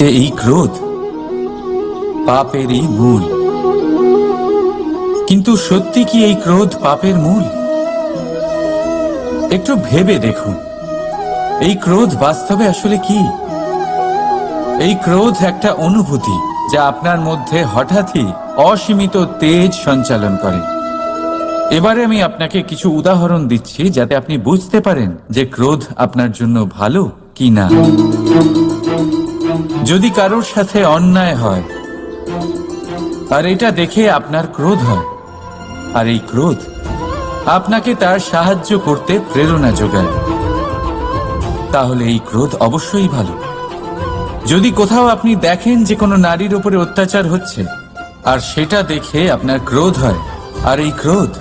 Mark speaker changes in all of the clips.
Speaker 1: এই ক্রোধ পাপেরই মূল। কিন্তু সত্যি কি এই ক্রোধ পাপের মূল? একটু ভেবে দেখুন, এই ক্রোধ বাস্তবে আসলে কি? এই ক্রোধ একটা অনুভূতি যা আপনার মধ্যে হঠাৎই অসীমিত তেজ সঞ্চালন করে। এবারে আমি আপনাকে কিছু উদাহরণ দিচ্ছি যাতে আপনি বুঝতে পারেন যে ক্রোধ আপনার জন্য ভালো কি না। যদি কারোর সাথে অন্যায় হয় আর এটা দেখে আপনার ক্রোধ হয়, আর এই ক্রোধ আপনাকে তার সাহায্য করতে প্রেরণা যোগায়, তাহলে এই ক্রোধ অবশ্যই ভালো। যদি কোথাও আপনি দেখেন যে কোনো নারীর উপরে অত্যাচার হচ্ছে আর সেটা দেখে আপনার ক্রোধ হয়, আর এই ক্রোধ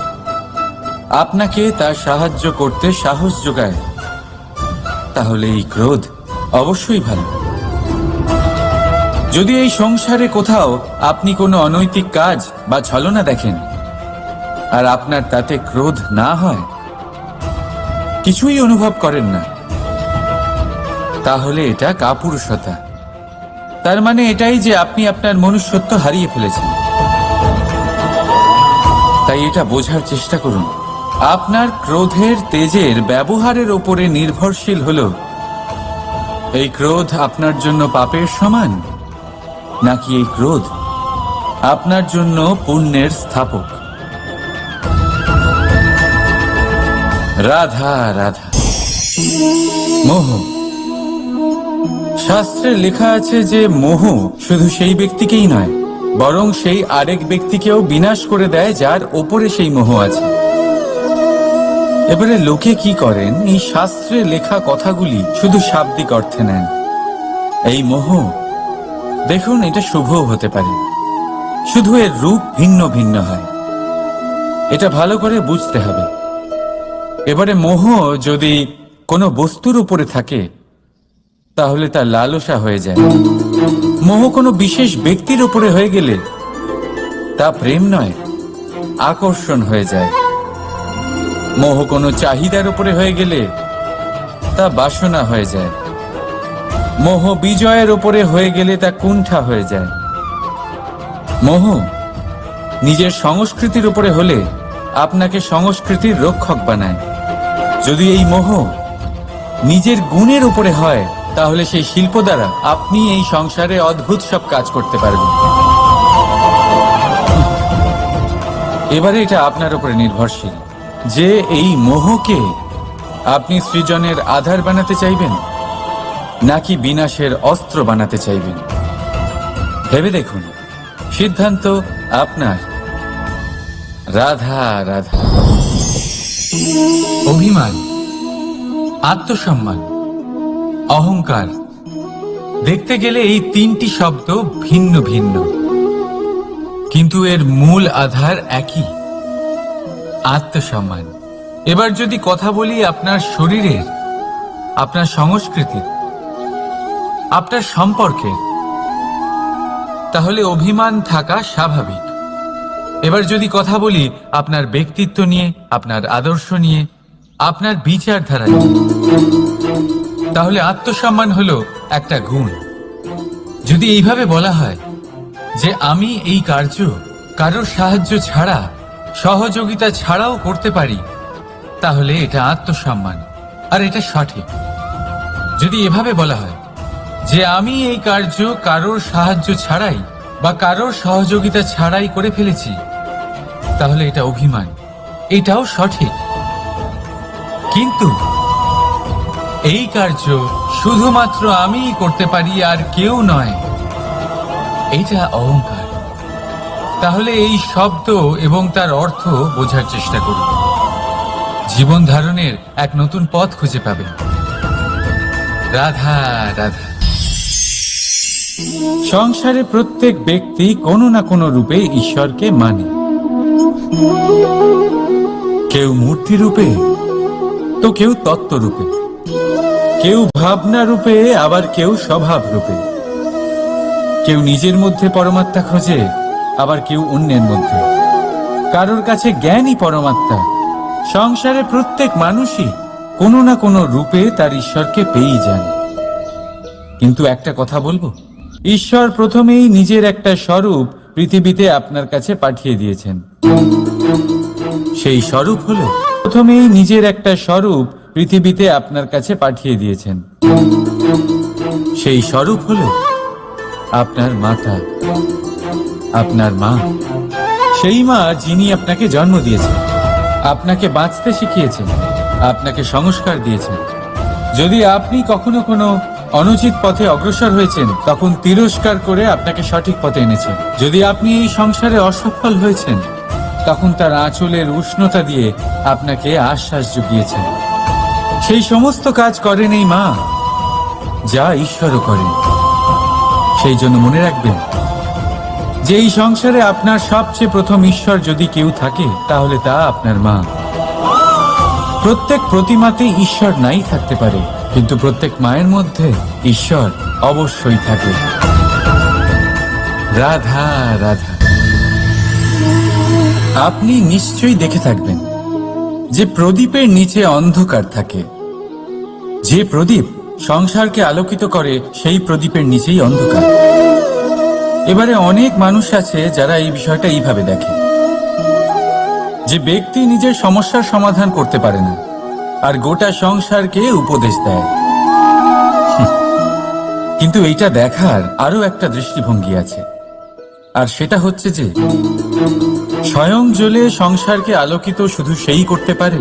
Speaker 1: আপনাকে তার সাহায্য করতে সাহস যোগায়, তাহলে এই ক্রোধ অবশ্যই ভালো। যদি এই সংসারে কোথাও আপনি কোনো অনৈতিক কাজ বা ছলনা দেখেন আর আপনার তাতে ক্রোধ না হয়, কিছুই অনুভব করেন না, তাহলে এটা কাপুরুষতা। তার মানে এটাই যে আপনি আপনার মনুষ্যত্ব হারিয়ে ফেলেছেন। তাই এটা বোঝার চেষ্টা করুন, আপনার ক্রোধের তেজের ব্যবহারের ওপরে নির্ভরশীল হলো এই ক্রোধ আপনার জন্য পাপের সমান, নাকি এই ক্রোধ আপনার জন্য পুণ্যের স্থাপক। রাধা রাধা। মোহ। শাস্ত্রে লেখা আছে যে মোহ শুধু সেই ব্যক্তিকেই নয়, বরং সেই আরেক ব্যক্তিকেও বিনাশ করে দেয় যার ওপরে সেই মোহ আছে। এবারে লোকে কি করেন, এই শাস্ত্রে লেখা কথাগুলি শুধু শাব্দিক অর্থে নেন। এই মোহ, দেখুন, এটা শুভও হতে পারে, শুধু এর রূপ ভিন্ন ভিন্ন হয়। এটা ভালো করে বুঝতে হবে। এবারে মোহ যদি কোনো বস্তুর উপরে থাকে তাহলে তা লালসা হয়ে যায়। মোহ কোনো বিশেষ ব্যক্তির উপরে হয়ে গেলে তা প্রেম নয়, আকর্ষণ হয়ে যায়। মোহ কোনো চাহিদার উপরে হয়ে গেলে তা বাসনা হয়ে যায়। মোহ বিজয়ের উপরে হয়ে গেলে তা কুণ্ঠা হয়ে যায়। মোহ নিজের সংস্কৃতির উপরে হলে আপনাকে সংস্কৃতির রক্ষক বানায়। যদি এই মোহ নিজের গুণের উপরে হয়, তাহলে সেই শিল্প দ্বারা আপনি এই সংসারে অদ্ভুত সব কাজ করতে পারবেন। এবারে এটা আপনার উপরে নির্ভরশীল যে এই মোহকে আপনি সৃজনের আধার বানাতে চাইবেন নাকি বিনাশের অস্ত্র বানাতে চাইবেন। ভেবে দেখুন, সিদ্ধান্ত আপনার। রাধা রাধা। অভিমান, আত্মসম্মান, অহংকার, দেখতে গেলে এই তিনটি শব্দ ভিন্ন ভিন্ন, কিন্তু এর মূল আধার একই, আত্মসম্মান। এবার যদি কথা বলি আপনার শরীরের, আপনার সংস্কৃতির, আপনার সম্পর্কে, তাহলে অভিমান থাকা স্বাভাবিক। এবার যদি কথা বলি আপনার ব্যক্তিত্ব নিয়ে, আপনার আদর্শ নিয়ে, আপনার বিচারধারা নিয়ে, তাহলে আত্মসম্মান হলো একটা গুণ। যদি এইভাবে বলা হয় যে আমি এই কার্য কারোর সাহায্য ছাড়া, সহযোগিতা ছাড়াও করতে পারি, তাহলে এটা আত্মসম্মান, আর এটা সঠিক। যদি এভাবে বলা হয় যে আমি এই কার্য কারোর সাহায্য ছাড়াই বা কারোর সহযোগিতা ছাড়াই করে ফেলেছি, তাহলে এটা অভিমান, এটাও সঠিক। কিন্তু এই কার্য শুধুমাত্র আমিই করতে পারি আর কেউ নয়, এটা অহংকার। তাহলে এই শব্দ এবং তার অর্থ বোঝার চেষ্টা করুন। জীবন ধারণের এক নতুন পথ খুঁজে পাবেন। রাধা রাধা। সংসারে প্রত্যেক ব্যক্তি কোনো না কোনো রূপে ঈশ্বরকে মানে। কেউ মূর্তি রূপে, তো কেউ তত্ত্ব রূপে, কেউ ভাবনা রূপে, আবার কেউ স্বভাব রূপে। কেউ নিজের মধ্যে পরমাত্মা খোঁজে, আবার কেউ অন্যের মধ্যে। কারোর কাছে জ্ঞানই পরমাত্মা। সংসারে প্রত্যেক মানুষই কোনো না কোনো রূপে তার ঈশ্বরকে পেয়েই যান। কিন্তু একটা কথা বলবো, ঈশ্বর প্রথমেই নিজের একটা স্বরূপ পৃথিবীতে আপনার কাছে পাঠিয়ে দিয়েছেন। সেই স্বরূপ হলো প্রথমেই নিজের একটা স্বরূপ পৃথিবীতে আপনার কাছে পাঠিয়ে দিয়েছেন। সেই স্বরূপ হলো আপনার মাতা, আপনার মা। সেই মা যিনি আপনাকে জন্ম দিয়েছেন, আপনাকে বাঁচতে শিখিয়েছেন, আপনাকে সংস্কার দিয়েছেন। যদি আপনি কখনো কোনো অনুচিত পথে অগ্রসর হয়েছেন, তখন তিরস্কার করে আপনাকে সঠিক পথে এনেছেন। যদি আপনি এই সংসারে অসফল হয়েছেন, তখন তার আঁচলের উষ্ণতা দিয়ে আপনাকে আশ্বাস জুগিয়েছেন। সেই সমস্ত কাজ করেন এই মা, যা ঈশ্বরও করেন। সেই জন্য মনে রাখবেন যে এই সংসারে আপনার সবচেয়ে প্রথম ঈশ্বর যদি কেউ থাকে, তাহলে তা আপনার মা। প্রত্যেক প্রতিমাতে ঈশ্বর নাই থাকতে পারে, কিন্তু প্রত্যেক মায়ের মধ্যে ঈশ্বর অবশ্যই থাকে। রাধা রাধা। আপনি নিশ্চয়ই দেখে থাকবেন যে প্রদীপের নিচে অন্ধকার থাকে। যে প্রদীপ সংসারকে আলোকিত করে, সেই প্রদীপের নিচেই অন্ধকার। এবারে অনেক মানুষ আছে যারা এই বিষয়টা এইভাবে দেখে যে ব্যক্তি নিজের সমস্যার সমাধান করতে পারে না, আর গোটা সংসারকে উপদেশ দেয়। কিন্তু এইটা দেখার আরো একটা দৃষ্টিভঙ্গি আছে, আর সেটা হচ্ছে যে স্বয়ং জ্বলে সংসারকে আলোকিত শুধু সেই করতে পারে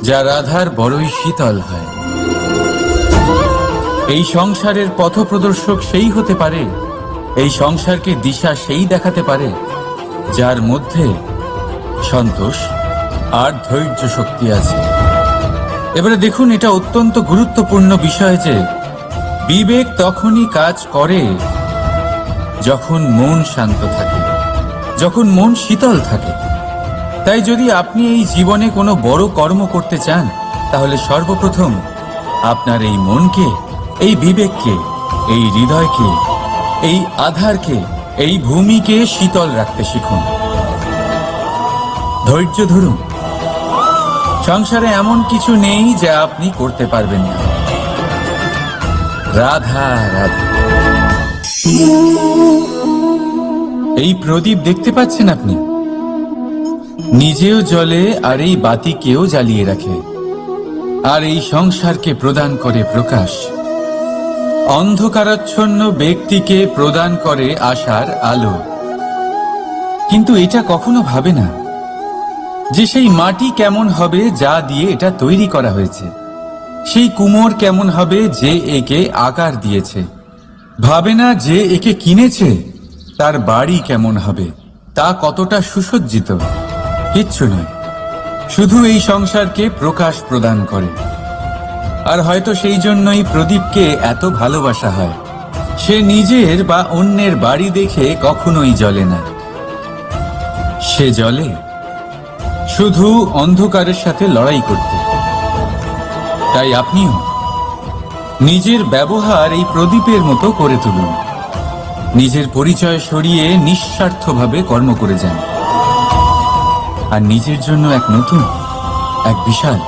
Speaker 1: যা রাধার বড়ই শীতল হয়। এই সংসারের পথপ্রদর্শক সেই হতে পারে, এই সংসারকে দিশা সেই দেখাতে পারে যার মধ্যে সন্তোষ আর ধৈর্য শক্তি আছে। এবারে দেখুন, এটা অত্যন্ত গুরুত্বপূর্ণ বিষয় যে বিবেক তখনই কাজ করে যখন মন শান্ত থাকে, যখন মন শীতল থাকে। তাই যদি আপনি এই জীবনে কোনো বড় কর্ম করতে চান, তাহলে সর্বপ্রথম আপনার এই মনকে, এই বিবেককে, এই হৃদয়কে, এই আধারকে, এই ভূমিকে শীতল রাখতে শিখুন। ধৈর্য ধরুন। সংসারে এমন কিছু নেই যা আপনি করতে পারবেন না। রাধা রাধা। এই প্রদীপ দেখতে পাচ্ছেন আপনি? নিজেও জ্বলে আর এই বাতিকেও জ্বালিয়ে রাখে, আর এই সংসারকে প্রদান করে প্রকাশ। অন্ধকারাচ্ছন্ন ব্যক্তিকে প্রদান করে আশার আলো। কিন্তু এটা কখনো ভাবে না যে সেই মাটি কেমন হবে যা দিয়ে এটা তৈরি করা হয়েছে, সেই কুমোর কেমন হবে যে একে আকার দিয়েছে। ভাবে না যে একে কিনেছে তার বাড়ি কেমন হবে, তা কতটা সুসজ্জিত। কিচ্ছু নয়, শুধু এই সংসারকে প্রকাশ প্রদান করে। আর হয়তো সেই জন্যই প্রদীপকে এত ভালোবাসা হয়। সে নিজের বা অন্যের বাড়ি দেখে কখনোই জ্বলে না। সে জ্বলে শুধু অন্ধকারের সাথে লড়াই করতে। তাই আপনিও নিজের ব্যবহার এই প্রদীপের মতো করে তুলুন। নিজের পরিচয় সরিয়ে নিঃস্বার্থভাবে কর্ম করে যান, আর নিজের জন্য এক নতুন, এক বিশাল,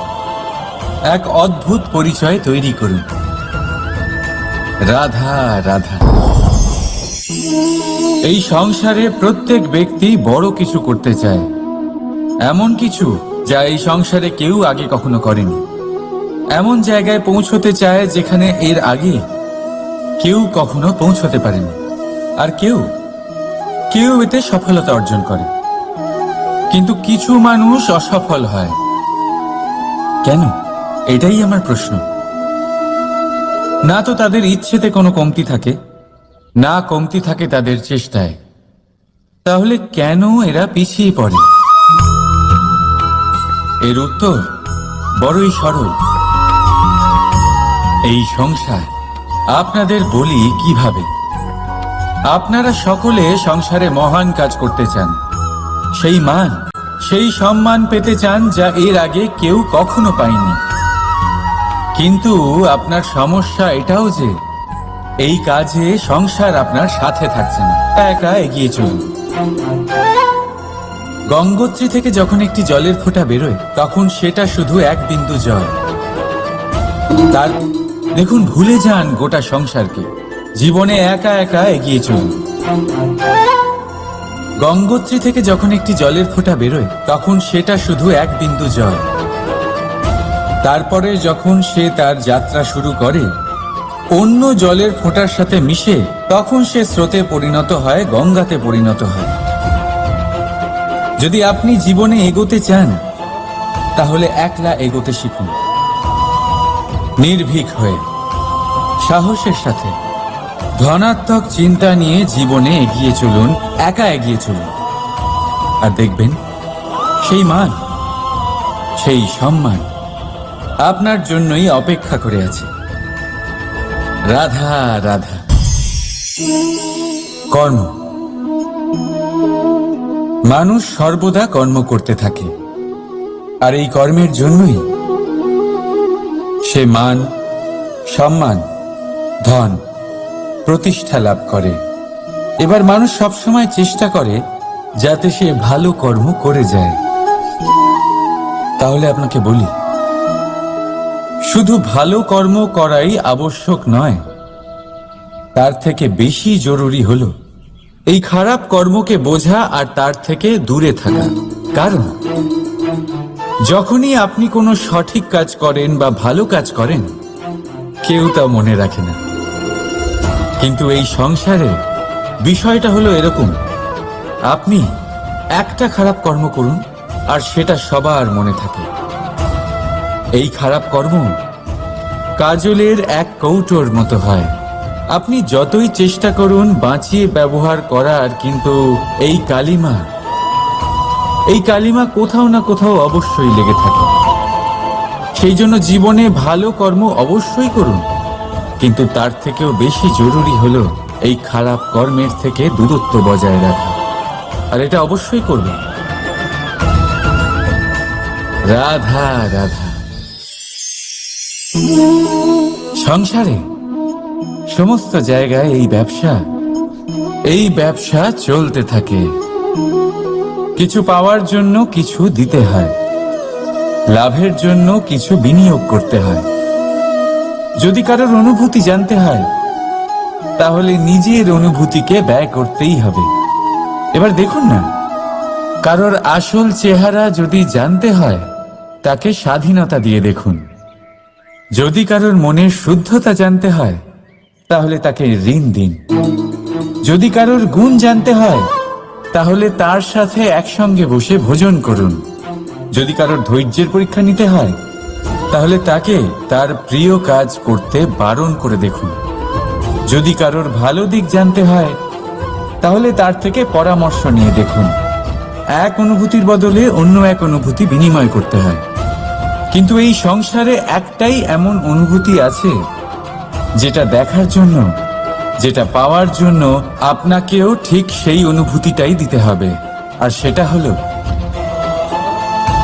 Speaker 1: এক অদ্ভুত পরিচয় তৈরি করুন। রাধা রাধা। এই সংসারে প্রত্যেক ব্যক্তি বড় কিছু করতে চায়, এমন কিছু যা এই সংসারে কেউ আগে কখনো করেনি। এমন জায়গায় পৌঁছতে চায় যেখানে এর আগে কেউ কখনো পৌঁছতে পারেনি। আর কেউ এতে সফলতা অর্জন করে। কিন্তু কিছু মানুষ অসফল হয় কেন? এটাই আমার প্রশ্ন। না তো তাদের ইচ্ছেতে কোনো কমতি থাকে, না কমতি থাকে তাদের চেষ্টায়। তাহলে কেন এরা পিছিয়ে পড়ে? এর উত্তর বড়ই সরল। এই সংসার আপনাদের বলি কিভাবে। আপনারা সকলে সংসারে মহান কাজ করতে চান, সেই মান, সেই সম্মান পেতে চান যা এর আগে কেউ কখনো পায়নি। কিন্তু আপনার সমস্যা এটাও যে এই কাজে সংসার আপনার সাথে থাকছে না। একা এগিয়ে চলুন। গঙ্গোত্রী থেকে যখন একটি জলের ফোঁটা বেরোয়, তখন সেটা শুধু এক বিন্দু জল। তার দেখুন, ভুলে যান গোটা সংসারকে, জীবনে একা একা এগিয়ে চলুন। গঙ্গোত্রী থেকে যখন একটি জলের ফোঁটা বেরোয় তখন সেটা শুধু এক বিন্দু জল। তারপরে যখন সে তার যাত্রা শুরু করে অন্য জলের ফোঁটার সাথে মিশে, তখন সে স্রোতে পরিণত হয়, গঙ্গাতে পরিণত হয়। যদি আপনি জীবনে এগোতে চান তাহলে একলা এগোতে শিখুন, নির্ভীক হয়ে, সাহসের সাথে, ধনাত্মক চিন্তা নিয়ে জীবনে এগিয়ে চলুন, একা এগিয়ে চলুন। আর দেখবেন সেই মান, সেই সম্মান আপনার জন্যই অপেক্ষা করে আছে। রাধা রাধা। কর্ম। মানুষ সর্বদা কর্ম করতে থাকে, আর এই কর্মের জন্যই সে মান, সম্মান, ধন, প্রতিষ্ঠা লাভ করে। এবার মানুষ সবসময় চেষ্টা করে যাতে সে ভালো কর্ম করে যায়। তাহলে আপনাকে বলি, শুধু ভালো কর্ম করাই আবশ্যক নয়, তার থেকে বেশি জরুরি হলো এই খারাপ কর্মকে বোঝা আর তার থেকে দূরে থাকা। কারণ যখনই আপনি কোনো সঠিক কাজ করেন বা ভালো কাজ করেন, কেউ তা মনে রাখে না। কিন্তু এই সংসারে বিষয়টা হলো এরকম, আপনি একটা খারাপ কর্ম করুন আর সেটা সবার মনে থাকে। এই খারাপ কর্ম কাজলের এক কৌটোর মতো হয়। আপনি যতই চেষ্টা করুন বাঁচিয়ে ব্যবহার করার, কিন্তু এই কালিমা কোথাও না কোথাও অবশ্যই লেগে থাকে। সেই জন্য জীবনে ভালো কর্ম অবশ্যই করুন, কিন্তু তার থেকেও বেশি জরুরি হলো এই খারাপ কর্মের থেকে দূরত্ব বজায় রাখা। আর এটা অবশ্যই করবেন। রাধা রাধা। সংসারে সমস্ত জায়গায় এই ব্যবসা চলতে থাকে। কিছু পাওয়ার জন্য কিছু দিতে হয়, লাভের জন্য কিছু বিনিয়োগ করতে হয়। যদি কারোর অনুভূতি জানতে হয় তাহলে নিজের অনুভূতিকে ব্যয় করতেই হবে। এবার দেখুন না, কারোর আসল চেহারা যদি জানতে হয় তাকে স্বাধীনতা দিয়ে দেখুন। যদি কারোর মনের শুদ্ধতা জানতে হয় তাহলে তাকে ঋণ দিন। যদি কারোর গুণ জানতে হয় তাহলে তার সাথে একসঙ্গে বসে ভোজন করুন। যদি কারোর ধৈর্যের পরীক্ষা নিতে হয় তাহলে তাকে তার প্রিয় কাজ করতে বারণ করে দেখুন। যদি কারোর ভালো দিক জানতে হয় তাহলে তার থেকে পরামর্শ নিয়ে দেখুন। এক অনুভূতির বদলে অন্য এক অনুভূতি বিনিময় করতে হয়। কিন্তু এই সংসারে একটাই এমন অনুভূতি আছে যেটা দেখার জন্য, যেটা পাওয়ার জন্য আপনাকেও ঠিক সেই অনুভূতিটাই দিতে হবে, আর সেটা হলো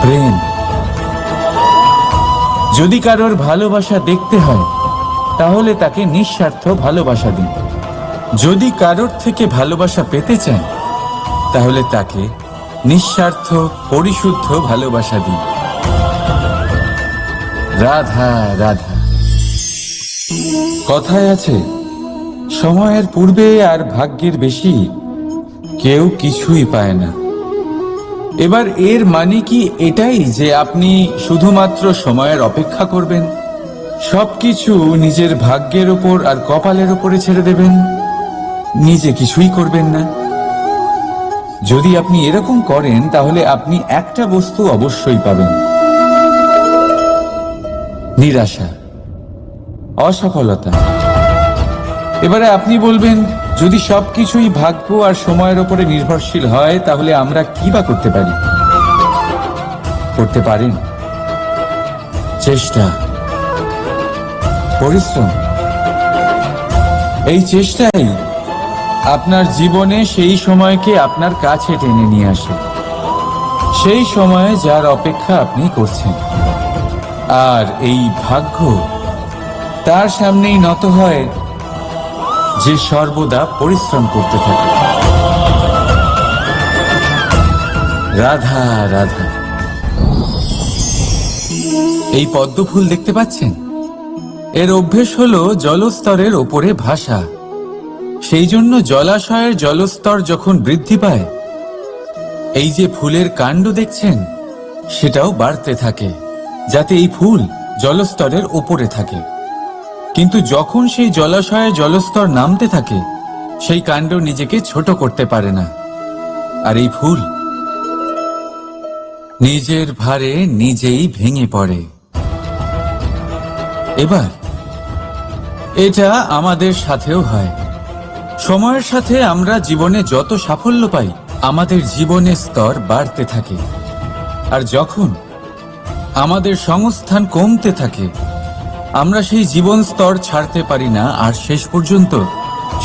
Speaker 1: প্রেম। যদি কারোর ভালোবাসা দেখতে হয় তাহলে তাকে নিঃস্বার্থ ভালোবাসা দিন। যদি কারোর থেকে ভালোবাসা পেতে চান তাহলে তাকে নিঃস্বার্থ পরিশুদ্ধ ভালোবাসা দিন। রাধা রাধা। কথায় আছে, সময়ের পূর্বে আর ভাগ্যের বেশি কেউ কিছুই পায় না। এবার এর মানে কি এটাই যে আপনি শুধুমাত্র সময়ের অপেক্ষা করবেন, সবকিছু নিজের ভাগ্যের ওপর আর কপালের ওপরে ছেড়ে দেবেন, নিজে কিছুই করবেন না? যদি আপনি এরকম করেন তাহলে আপনি একটা বস্তু অবশ্যই পাবেন, নিরাশা, অসফলতা। এবারে আপনি বলবেন, যদি সবকিছুই ভাগ্য আর সময়ের উপরে নির্ভরশীল হয় তাহলে আমরা কি বা করতে পারি? করতে পারেন চেষ্টা, পরিশ্রম। এই চেষ্টাই আপনার জীবনে সেই সময়কে আপনার কাছে টেনে নিয়ে আসে, সেই সময়ে যার অপেক্ষা আপনি করছেন। আর এই ভাগ্য তার সামনেই নত হয় যে সর্বদা পরিশ্রম করতে থাকে। রাধা রাধা। এই পদ্ম ফুল দেখতে পাচ্ছেন? এর অভ্যেস হলো জলস্তরের ওপরে ভাসা, সেই জন্য জলাশয়ের জলস্তর যখন বৃদ্ধি পায়, এই যে ফুলের কাণ্ড দেখছেন সেটাও বাড়তে থাকে, যাতে এই ফুল জলস্তরের উপরে থাকে। কিন্তু যখন সেই জলাশয়ে জলস্তর নামতে থাকে, সেই কাণ্ড নিজেকে ছোট করতে পারে না, আর এই ফুল নিজের ভারে নিজেই ভেঙে পড়ে। এবার এটা আমাদের সাথেও হয়। সময়ের সাথে আমরা জীবনে যত সাফল্য পাই, আমাদের জীবনের স্তর বাড়তে থাকে। আর যখন আমাদের সংস্থান কমতে থাকে, আমরা সেই জীবন স্তর ছাড়তে পারি না, আর শেষ পর্যন্ত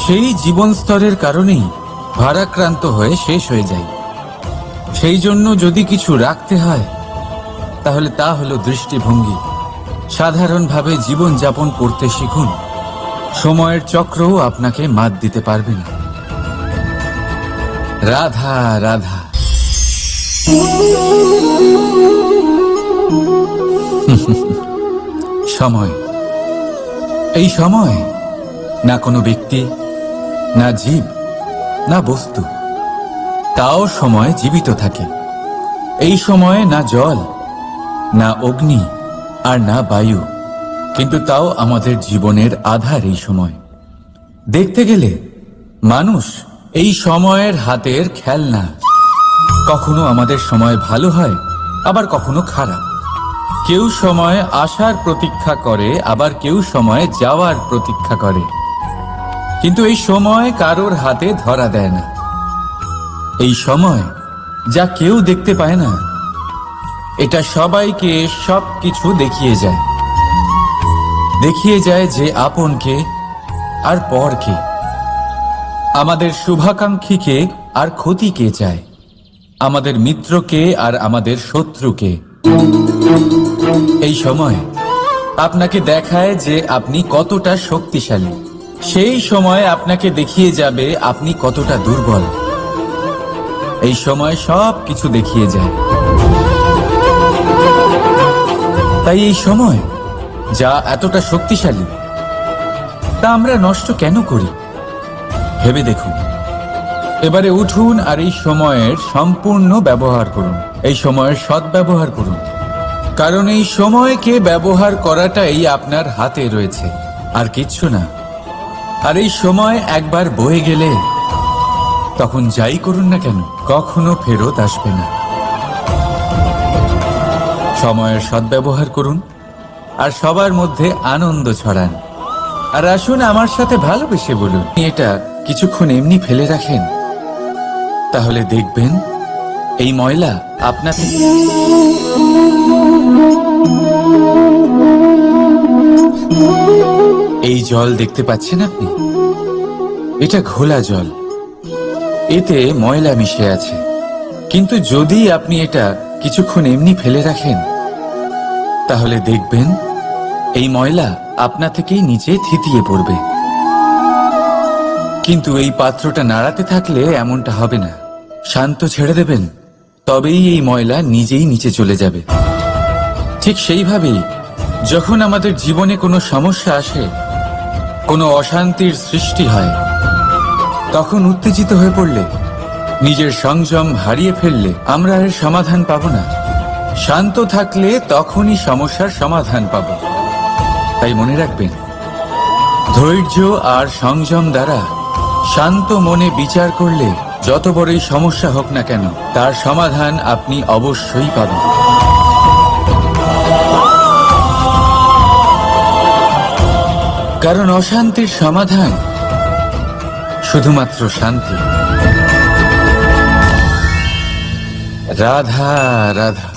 Speaker 1: সেই জীবন স্তরের কারণেই ভারাক্রান্ত হয়ে শেষ হয়ে যায়। সেই জন্য যদি কিছু রাখতে হয়, তাহলে তা হলো দৃষ্টিভঙ্গি। সাধারণভাবে জীবন যাপন করতে শিখুন। সময়ের চক্রও আপনাকে মাত দিতে পারবে না। রাধা রাধা। সময়, এই সময় না কোনো ব্যক্তি, না জীব, না বস্তু, তাও সময় জীবিত থাকে। এই সময়ে না জল, না অগ্নি, আর না বায়ু, কিন্তু তাও আমাদের জীবনের আধার এই সময়। দেখতে গেলে মানুষ এই সময়ের হাতের খেলনা। কখনো আমাদের সময় ভালো হয়, আবার কখনো খারাপ। কেউ সময় আসার প্রতীক্ষা করে, আবার কেউ সময় যাওয়ার প্রতীক্ষা করে, কিন্তু এই সময় কারোর হাতে ধরা দেয় না। এই সময় যা কেউ দেখতে পায় না, এটা সবাইকে সবকিছু দেখিয়ে যায়। দেখিয়ে যায় যে আপন কে আর পর কে, আমাদের শুভাকাঙ্ক্ষীকে আর ক্ষতি কে চায়, আমাদের মিত্রকে আর আমাদের শত্রুকে। এই সময় আপনাকে দেখায় যে আপনি কতটা শক্তিশালী, সেই সময় আপনাকে দেখিয়ে যাবে আপনি কতটা দুর্বল। এই সময় সব কিছু দেখিয়ে যায়। তাই এই সময় যা এতটা শক্তিশালী, তা আমরা নষ্ট কেন করি? ভেবে দেখুন। এবারে উঠুন আর এই সময়ের সম্পূর্ণ ব্যবহার করুন। এই সময়ের সদ্ব্যবহার করুন, কারণ এই সময়কে ব্যবহার করাটাই আপনার হাতে রয়েছে, আর কিচ্ছু না। আর এই সময় একবার বয়ে গেলে, তখন যাই করুন না কেন, কখনো ফেরত আসবে না। সময়ের সদ্ব্যবহার করুন আর সবার মধ্যে আনন্দ ছড়ান। আর আসুন আমার সাথে ভালোবেসে বলুন, এটা কিছুক্ষণ এমনি ফেলে রাখেন, তাহলে দেখবেন এই ময়লা আপনার থেকে। এই জল দেখতে পাচ্ছেন আপনি? এটা ঘোলা জল, এতে ময়লা মিশে আছে। কিন্তু যদি আপনি এটা কিছুক্ষণ এমনি ফেলে রাখেন, তাহলে দেখবেন এই ময়লা আপনা থেকেই নিচে থিতিয়ে পড়বে। কিন্তু এই পাত্রটা নাড়াতে থাকলে এমনটা হবে না। শান্ত ছেড়ে দেবেন, তবেই এই ময়লা নিজেই নিচে চলে যাবে। ঠিক সেইভাবেই যখন আমাদের জীবনে কোনো সমস্যা আসে, কোনো অশান্তির সৃষ্টি হয়, তখন উত্তেজিত হয়ে পড়লে, নিজের সংযম হারিয়ে ফেললে আমরা এর সমাধান পাব না। শান্ত থাকলে তখনই সমস্যার সমাধান পাব। তাই মনে রাখবেন, ধৈর্য আর সংযম দ্বারা শান্ত মনে বিচার করলে যত বড়ই সমস্যা হোক না কেন, তার সমাধান আপনি অবশ্যই পাবেন। কারণ অশান্তির সমাধান শুধুমাত্র শান্তি। রাধা রাধা।